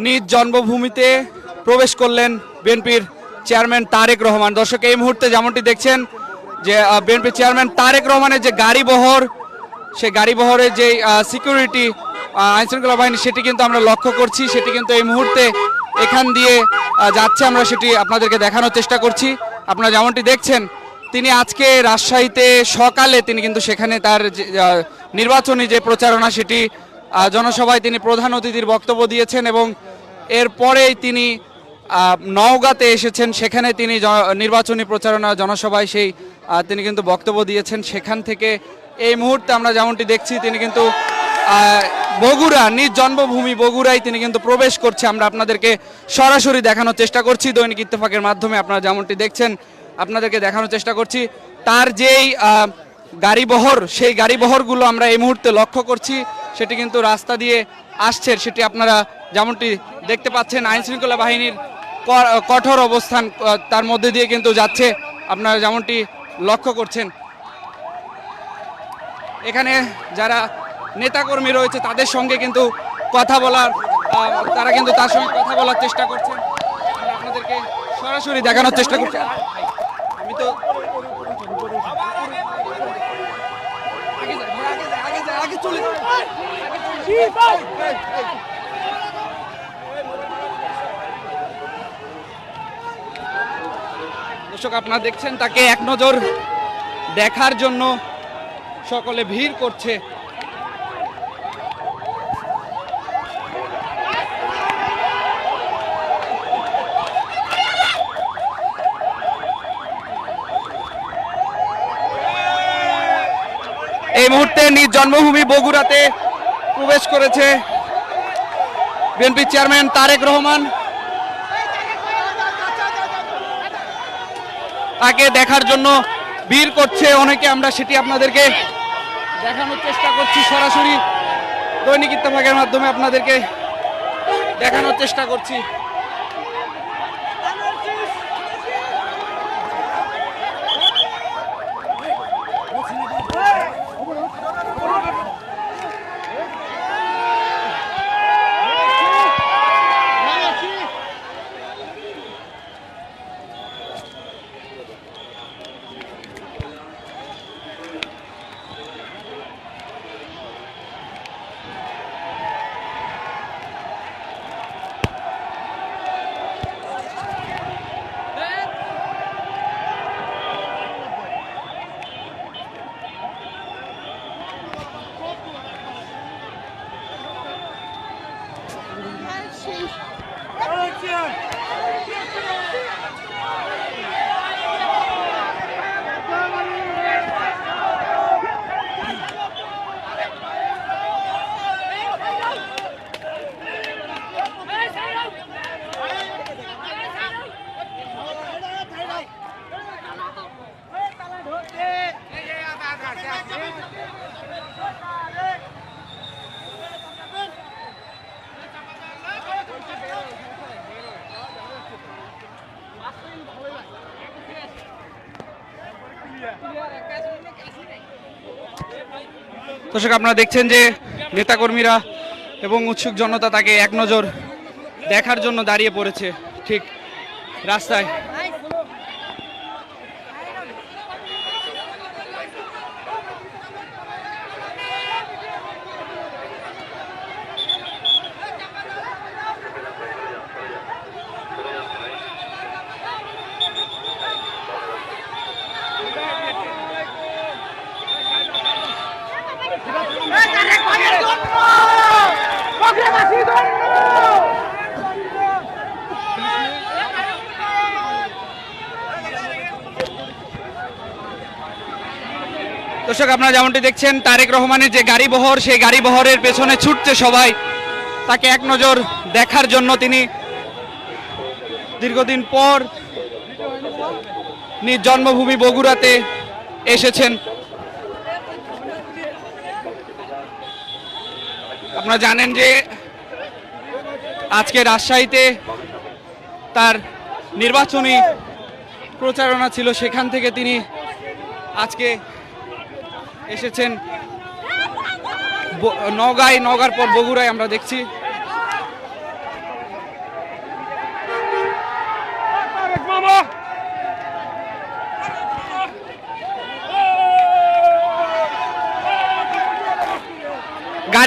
নিজ জন্মভূমিতে প্রবেশ করলেন বিএনপির চেয়ারম্যান তারেক রহমান। দর্শক, এই মুহূর্তে যেমনটি দেখছেন যে বিএনপি চেয়ারম্যান তারেক রহমানের যে গাড়িবহর, সেই গাড়িবহরের যে সিকিউরিটি আইনশৃঙ্খলা বাহিনী, সেটি কিন্তু আমরা লক্ষ্য করছি। সেটি কিন্তু এই মুহূর্তে এখান দিয়ে যাচ্ছে, আমরা সেটি আপনাদেরকে দেখানোর চেষ্টা করছি। আপনারা যেমনটি দেখছেন, তিনি আজকে রাজশাহীতে সকালে তিনি কিন্তু সেখানে তার নির্বাচনী যে প্রচারণা, সেটি জনসভায় তিনি প্রধান অতিথির বক্তব্য দিয়েছেন এবং এরপরেই তিনি নওগাঁতে এসেছেন। সেখানে তিনি নির্বাচনী প্রচারণা জনসভায় তিনি কিন্তু বক্তব্য দিয়েছেন। সেখান থেকে এই মুহূর্তে আমরা যেমনটি দেখছি, তিনি কিন্তু বগুড়া, নিজ জন্মভূমি বগুড়ায় তিনি কিন্তু প্রবেশ করছে। আমরা আপনাদেরকে সরাসরি দেখানোর চেষ্টা করছি দৈনিক ইত্তেফাকের মাধ্যমে। আপনারা যেমনটি দেখছেন, আপনাদেরকে দেখানোর চেষ্টা করছি তার যেই গাড়িবহর, সেই গাড়িবহরগুলো আমরা এই মুহূর্তে লক্ষ্য করছি। সেটি কিন্তু রাস্তা দিয়ে আসছে, সেটি আপনারা যেমনটি দেখতে পাচ্ছেন। আইনশৃঙ্খলা বাহিনীর কঠোর অবস্থান, তার মধ্যে দিয়ে কিন্তু যাচ্ছে, আপনারা যেমনটি লক্ষ্য করছেন। এখানে যারা নেতাকর্মী রয়েছে তাদের সঙ্গে কিন্তু কথা বলার, তারা কিন্তু তার সঙ্গে কথা বলার চেষ্টা করছেন। আপনাদেরকে সরাসরি দেখানোর চেষ্টা করছি। আমি তো দর্শক, আপনারা দেখছেন তাকে এক নজর দেখার জন্য সকলে ভিড় করছে। এই মুহূর্তে নিজ জন্মভূমি বগুড়াতে প্রবেশ করেছে বিএনপি চেয়ারম্যান তারেক রহমান। তাকে দেখার জন্য ভিড় করছে অনেকে, আমরা সেটি আপনাদেরকে দেখানোর চেষ্টা করছি সরাসরি দৈনিক ইত্তেফাকের মাধ্যমে, আপনাদেরকে দেখানোর চেষ্টা করছি। দর্শক, আপনারা দেখছেন যে নেতাকর্মীরা এবং উৎসুক জনতা তাকে এক নজর দেখার জন্য দাঁড়িয়ে পড়েছে ঠিক রাস্তায়। দর্শক, আপনারা যেমনটি দেখছেন তারেক রহমানের যে গাড়িবহর, সেই গাড়িবহরের পেছনে ছুটছে সবাই তাকে এক নজর দেখার জন্য। তিনি দীর্ঘদিন পর নিজ জন্মভূমি বগুড়াতে এসেছেন। আপনারা জানেন যে আজকে রাজশাহীতে তার নির্বাচনী প্রচারণা ছিল, সেখান থেকে তিনি আজকে এসেছেন নওগাঁয়, নওগাঁর পর বগুড়ায় আমরা দেখছি।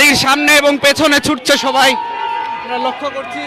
গাড়ির সামনে এবং পেছনে ছুটছে সবাই, আমরা লক্ষ্য করছি।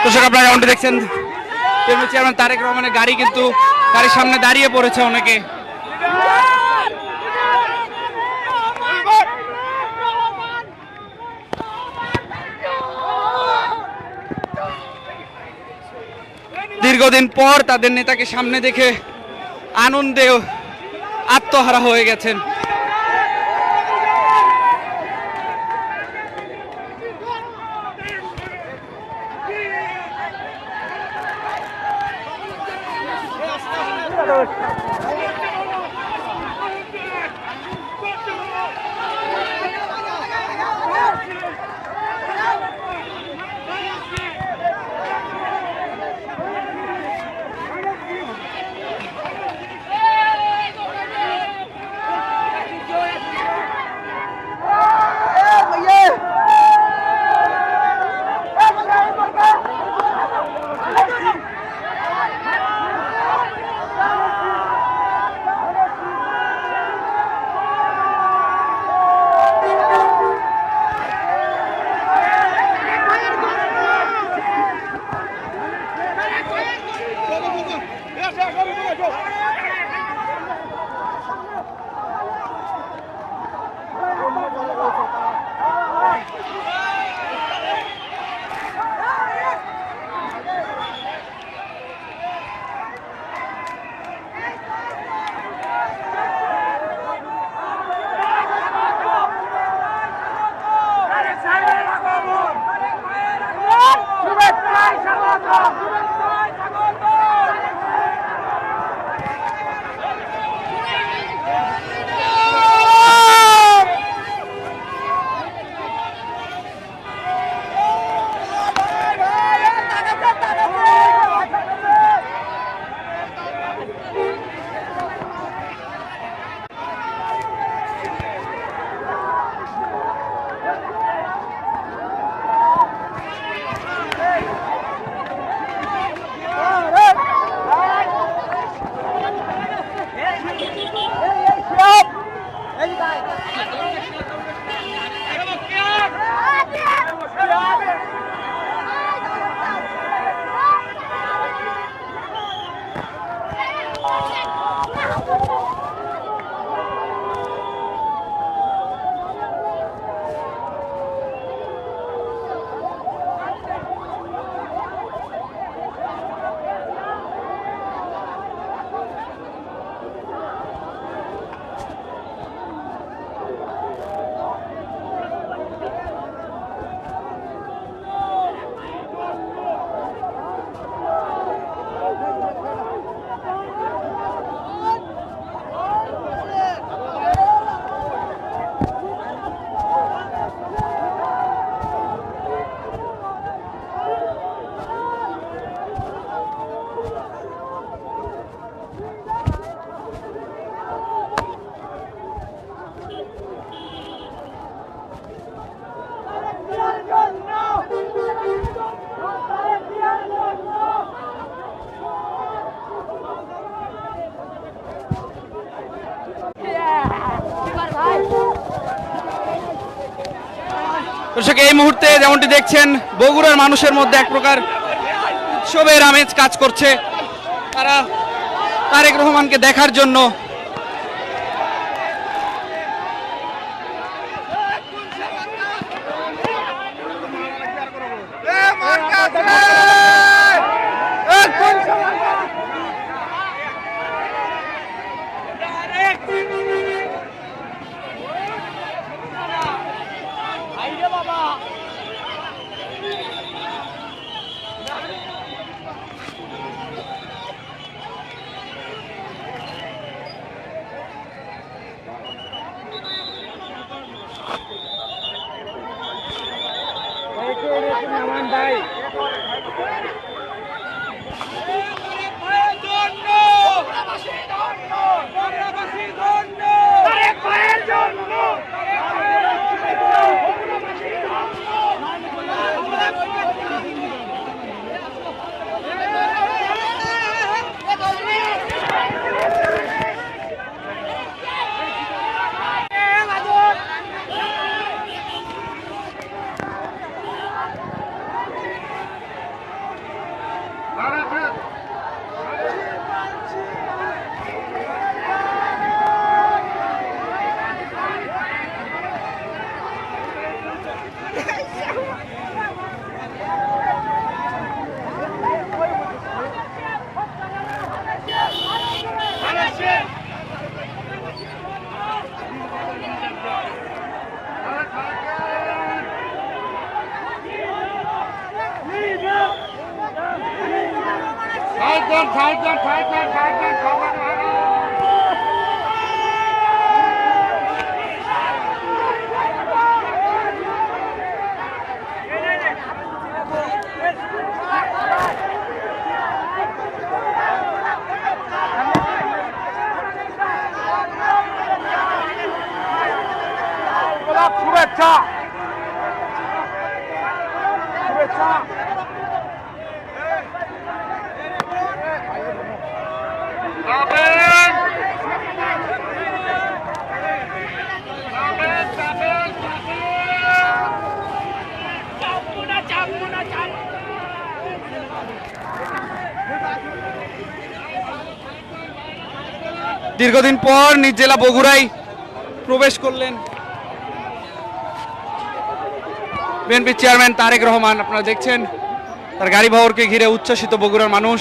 দর্শক আপনারা রাউন্ডে দেখছেন বিএনপি চেয়ারম্যান তারেক রহমানের গাড়ি কিন্তু গাড়ির সামনে দাঁড়িয়ে পড়েছে অনেকে। দীর্ঘদিন পর তাদের নেতাকে সামনে দেখে আনন্দে আত্মহারা হয়ে গেছেন। দর্শক এই মুহূর্তে যেমনটি দেখছেন বগুড়ার মানুষের মধ্যে এক প্রকার উৎসবের আমেজ কাজ করছে। তারা তারেক রহমানকে দেখার জন্য শুভেচ্ছা শুভেচ্ছা দীর্ঘদিন পর নিজ জেলা বগুড়ায় প্রবেশ করলেন বিএনপি চেয়ারম্যান তারেক রহমান। আপনারা দেখছেন তার গাড়ি বহরকে ঘিরে উচ্ছ্বসিত বগুড়ার মানুষ।